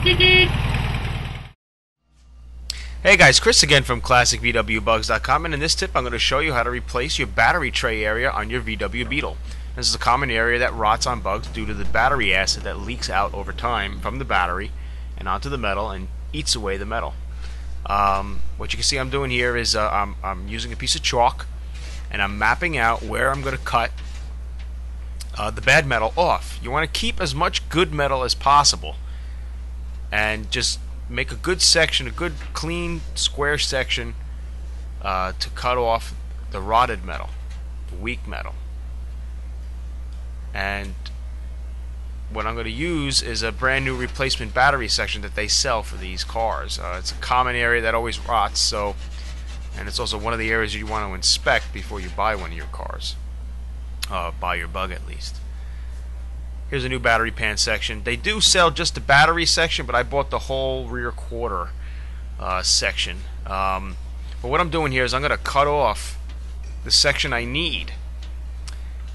Hey guys, Chris again from ClassicVWBugs.com, and in this tip I'm going to show you how to replace your battery tray area on your VW Beetle. This is a common area that rots on bugs due to the battery acid that leaks out over time from the battery and onto the metal and eats away the metal. What you can see I'm doing here is I'm using a piece of chalk and I'm mapping out where I'm going to cut the bad metal off. You want to keep as much good metal as possible and just make a good section, a good clean square section to cut off the rotted metal, the weak metal. And what I'm going to use is a brand new replacement battery section that they sell for these cars. It's a common area that always rots, and it's also one of the areas you want to inspect before you buy one of your cars, buy your bug at least. Here's a new battery pan section. They do sell just the battery section, but I bought the whole rear quarter section. But what I'm doing here is I'm going to cut off the section I need.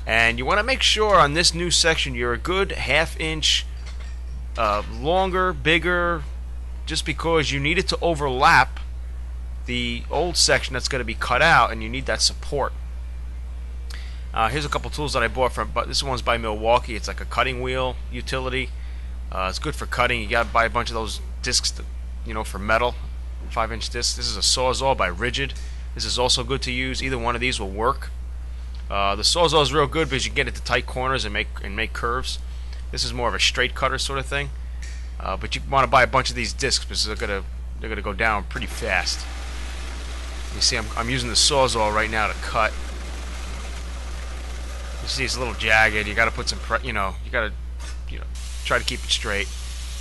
And you want to make sure on this new section you're a good ½ inch longer, bigger, just because you need it to overlap the old section that's going to be cut out, and you need that support. Here's a couple tools that I bought from, but this one's by Milwaukee. It's like a cutting wheel utility. It's good for cutting. You got to buy a bunch of those discs, for metal, 5-inch discs. This is a Sawzall by Rigid. This is also good to use. Either one of these will work. The Sawzall is real good because you can get into tight corners and make curves. This is more of a straight cutter sort of thing. But you want to buy a bunch of these discs because they're gonna go down pretty fast. You see, I'm using the Sawzall right now to cut. You see it's a little jagged. You got to put some, you got to, try to keep it straight.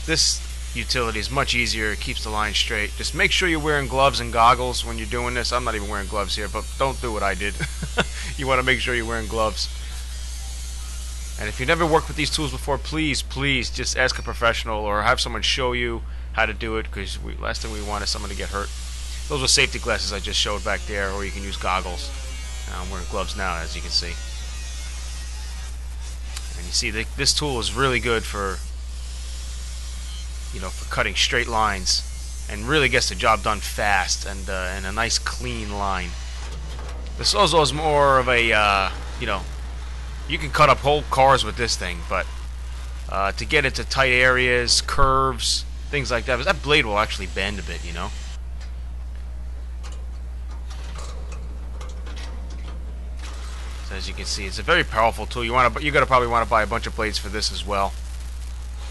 This utility is much easier. It keeps the line straight. Just make sure you're wearing gloves and goggles when you're doing this. I'm not even wearing gloves here, but don't do what I did. You want to make sure you're wearing gloves. And if you never worked with these tools before, please just ask a professional or have someone show you how to do it, because last thing we want is someone to get hurt. Those were safety glasses I just showed back there, or you can use goggles. I'm wearing gloves now, as you can see. And you see, this tool is really good for, for cutting straight lines, and really gets the job done fast and a nice clean line. The Sawzall is more of a, you can cut up whole cars with this thing, but to get into tight areas, curves, things like that, because that blade will actually bend a bit, So as you can see, it's a very powerful tool. You're gonna probably want to buy a bunch of blades for this as well.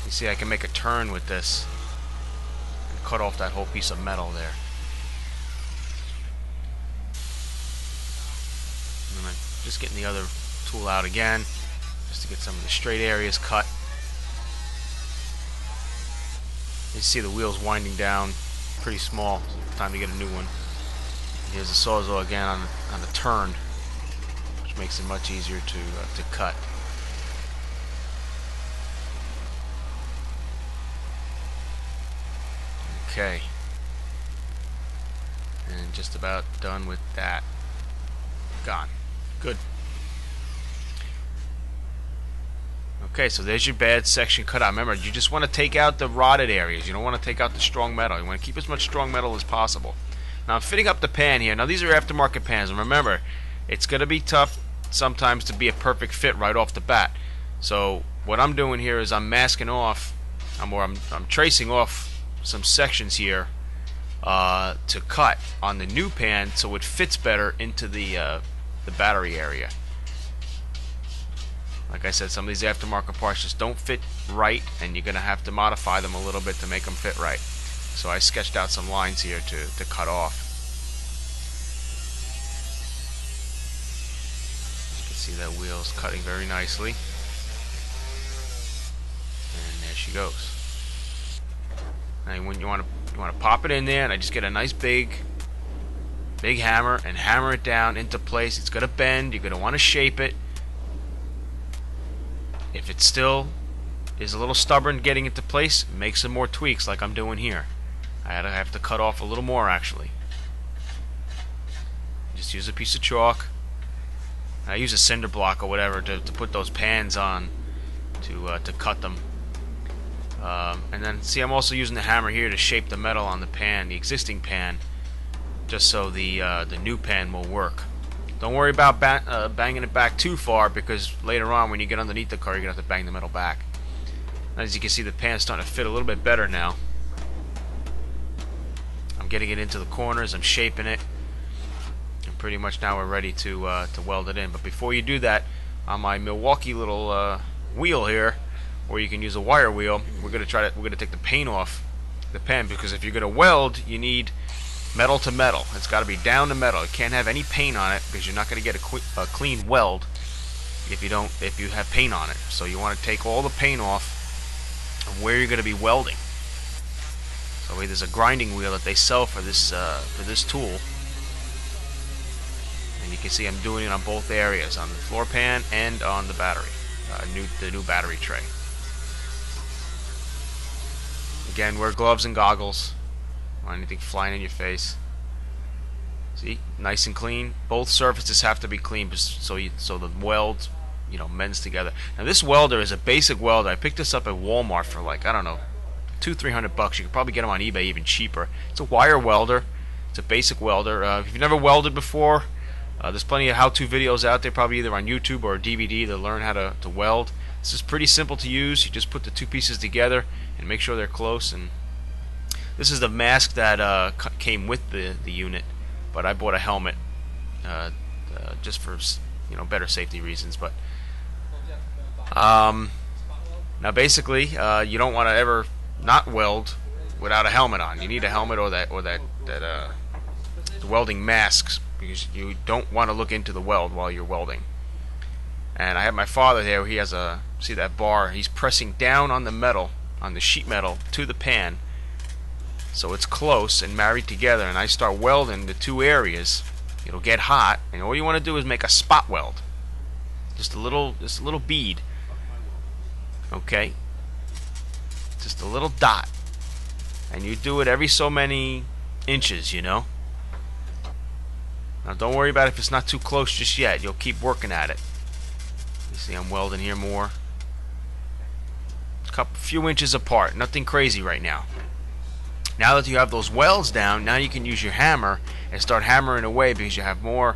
You see, I can make a turn with this and cut off that whole piece of metal there. And I'm just getting the other tool out again, just to get some of the straight areas cut. You see the wheels winding down, pretty small. So time to get a new one. And here's the Sawzall again on the turn, which makes it much easier to cut. Okay, and just about done with that. Gone. Good. Okay, so there's your bad section cut out. Remember, you just want to take out the rotted areas. You don't want to take out the strong metal. You want to keep as much strong metal as possible. Now I'm fitting up the pan here. Now these are aftermarket pans, and remember, it's going to be tough sometimes to be a perfect fit right off the bat. So what I'm doing here is I'm masking off, I'm tracing off some sections here to cut on the new pan so it fits better into the battery area. Like I said, some of these aftermarket parts just don't fit right, and you're going to have to modify them a little bit to make them fit right. So I sketched out some lines here to cut off. You can see that wheel's cutting very nicely. And there she goes. Now when you want to pop it in there, and I just get a nice big hammer and hammer it down into place. It's going to bend. You're going to want to shape it. If it still is a little stubborn getting into place, make some more tweaks like I'm doing here. I have to cut off a little more actually. Just use a piece of chalk. I use a cinder block or whatever to put those pans on to cut them. And then see, I'm also using the hammer here to shape the metal on the pan, the existing pan, just so the new pan will work. Don't worry about banging it back too far, because later on when you get underneath the car you're going to have to bang the metal back. As you can see, the pan's starting to fit a little bit better now. I'm getting it into the corners, I'm shaping it, and pretty much now we're ready to weld it in. But before you do that, on my Milwaukee little wheel here, or you can use a wire wheel, we're going to take the paint off the pan, because if you're going to weld, you need metal to metal. It's got to be down to metal. It can't have any paint on it, because you're not going to get a clean weld if you have paint on it. So you want to take all the paint off of where you're going to be welding. So there's a grinding wheel that they sell for this tool, and you can see I'm doing it on both areas, on the floor pan and on the battery, the new battery tray. Again, wear gloves and goggles. Don't want anything flying in your face. See, nice and clean. Both surfaces have to be clean, so the weld, mends together. Now this welder is a basic welder. I picked this up at Walmart for like, I don't know, $200-300. You could probably get them on eBay even cheaper. It's a wire welder. It's a basic welder. If you've never welded before, there's plenty of how-to videos out there, probably either on YouTube or a DVD, to learn how to weld. This is pretty simple to use. You just put the two pieces together and make sure they're close. And this is the mask that came with the unit, but I bought a helmet just for better safety reasons. But now basically, you don't want to ever not weld without a helmet on. You need a helmet or that welding masks, because you don't want to look into the weld while you're welding. And I have my father there. He has see that bar? He's pressing down on the metal, on the sheet metal, to the pan, so it's close and married together. And I start welding the two areas. It'll get hot, and all you want to do is make a spot weld, just a little bead. Okay, just a little dot, and you do it every so many inches. Now don't worry about it if it's not too close just yet. You'll keep working at it. You see, I'm welding here more. A few inches apart, nothing crazy right now. Now that you have those welds down, now you can use your hammer and start hammering away, because you have more.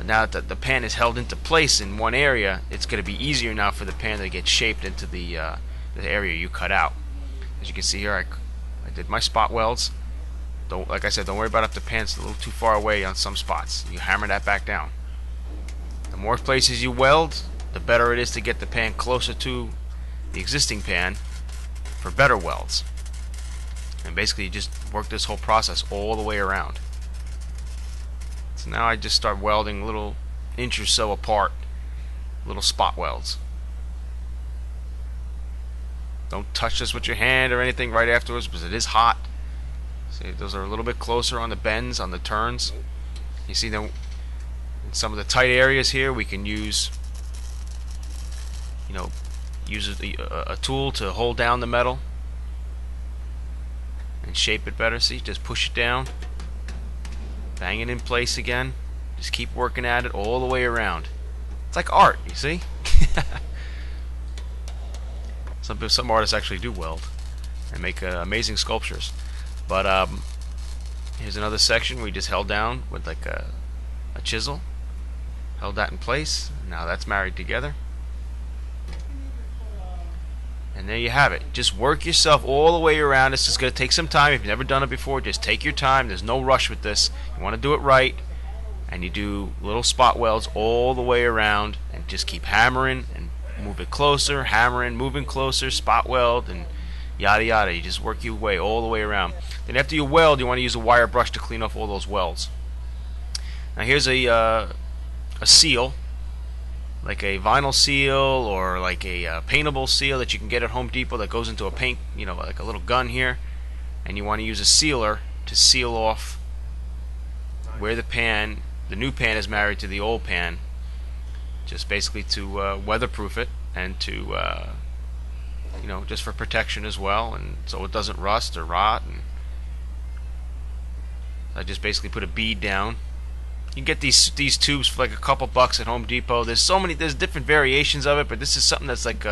Now that the pan is held into place in one area, it's going to be easier now for the pan to get shaped into the area you cut out. As you can see here, I did my spot welds. Like I said, don't worry about if the pan's a little too far away on some spots. You hammer that back down. The more places you weld, the better it is to get the pan closer to the existing pan for better welds. And basically you just work this whole process all the way around. So now I just start welding a little inch or so apart, little spot welds. Don't touch this with your hand or anything right afterwards, because it is hot. See, those are a little bit closer on the bends, on the turns. You see them in some of the tight areas here. We can use a tool to hold down the metal and shape it better. See, just push it down, bang it in place again, just keep working at it all the way around. It's like art, you see. Some artists actually do weld and make amazing sculptures. But here's another section we just held down with like a chisel, held that in place. Now that's married together. And there you have it. Just work yourself all the way around. This is going to take some time. If you've never done it before, just take your time. There's no rush with this. You want to do it right, and you do little spot welds all the way around, and just keep hammering and move it closer, hammering, moving closer, spot weld, and yada yada. You just work your way all the way around. Then after you weld, you want to use a wire brush to clean off all those welds. Now here's a seal, like a vinyl seal or like a paintable seal that you can get at Home Depot that goes into a paint, like a little gun here, and you want to use a sealer to seal off where the new pan is married to the old pan, just basically to weatherproof it, and to just for protection as well, and so it doesn't rust or rot. And I just basically put a bead down. You can get these tubes for like a couple bucks at Home Depot. There's different variations of it, but this is something that's like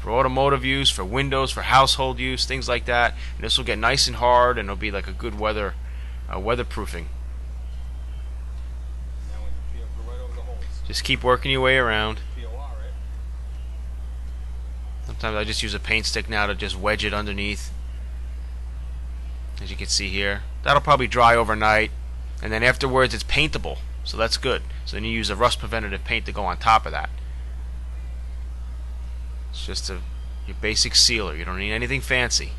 for automotive use, for windows, for household use, things like that. And this will get nice and hard, and it'll be like a good weatherproofing. Just keep working your way around. Sometimes I just use a paint stick now to just wedge it underneath, as you can see here. That'll probably dry overnight, and then afterwards it's paintable, so that's good. So then you use a rust preventative paint to go on top of that. It's just your basic sealer. You don't need anything fancy.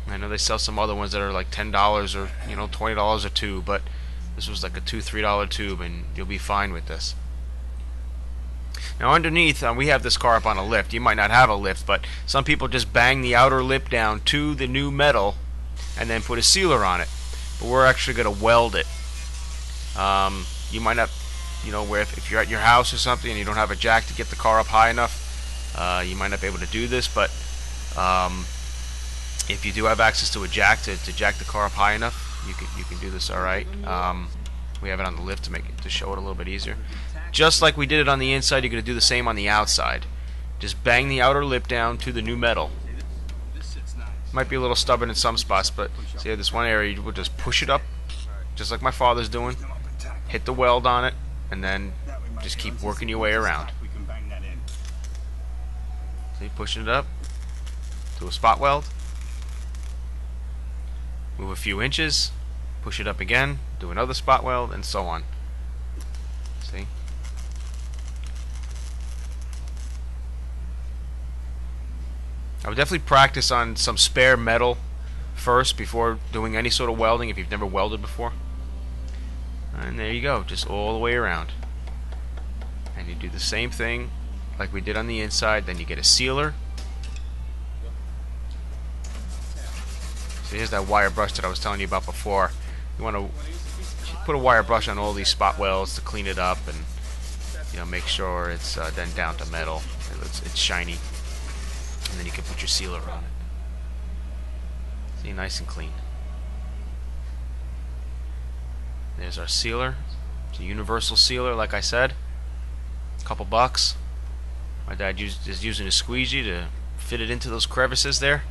I know they sell some other ones that are like $10 or $20 a tube, but this was like a $2-3 tube, and you'll be fine with this. Now underneath, we have this car up on a lift. You might not have a lift, but some people just bang the outer lip down to the new metal and then put a sealer on it. But we're actually going to weld it. You might not, where if you're at your house or something and you don't have a jack to get the car up high enough, you might not be able to do this. But if you do have access to a jack to jack the car up high enough, you can do this all right. We have it on the lift to show it a little bit easier. Just like we did it on the inside, you're going to do the same on the outside. Just bang the outer lip down to the new metal. Might be a little stubborn in some spots, but see, this one area you will just push it up, just like my father's doing. Hit the weld on it, and then just keep working your way around. See, pushing it up to a spot weld. Move a few inches, push it up again, do another spot weld, and so on. See? I would definitely practice on some spare metal first before doing any sort of welding if you've never welded before. And there you go, just all the way around. And you do the same thing like we did on the inside. Then you get a sealer. So here's that wire brush that I was telling you about before. You want to put a wire brush on all these spot welds to clean it up and make sure it's then down to metal. It's shiny. And then you can put your sealer on it. See, nice and clean. There's our sealer. It's a universal sealer, like I said. A couple bucks. My dad is using a squeegee to fit it into those crevices there.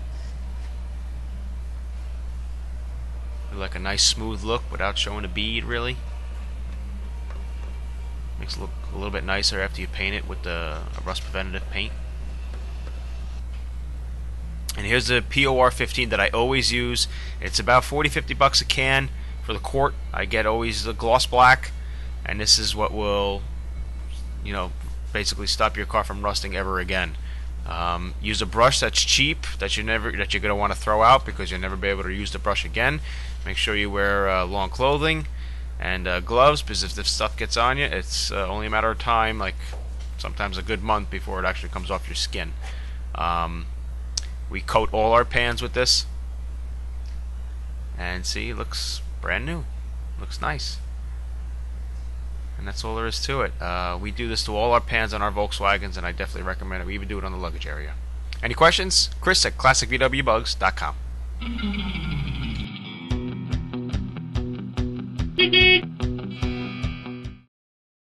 Like a nice smooth look without showing a bead, really. Makes it look a little bit nicer after you paint it with a rust preventative paint. And here's the POR 15 that I always use. It's about 40-50 bucks a can for the quart. I get always the gloss black, and this is what will, basically stop your car from rusting ever again. Use a brush that's cheap that you're gonna want to throw out because you'll never be able to use the brush again. Make sure you wear long clothing and gloves, because if this stuff gets on you, it's only a matter of time, like sometimes a good month, before it actually comes off your skin. We coat all our pans with this, and see, it looks brand new. Looks nice. And that's all there is to it. We do this to all our pans on our Volkswagens, and I definitely recommend it. We even do it on the luggage area. Any questions? Chris at ClassicVWBugs.com.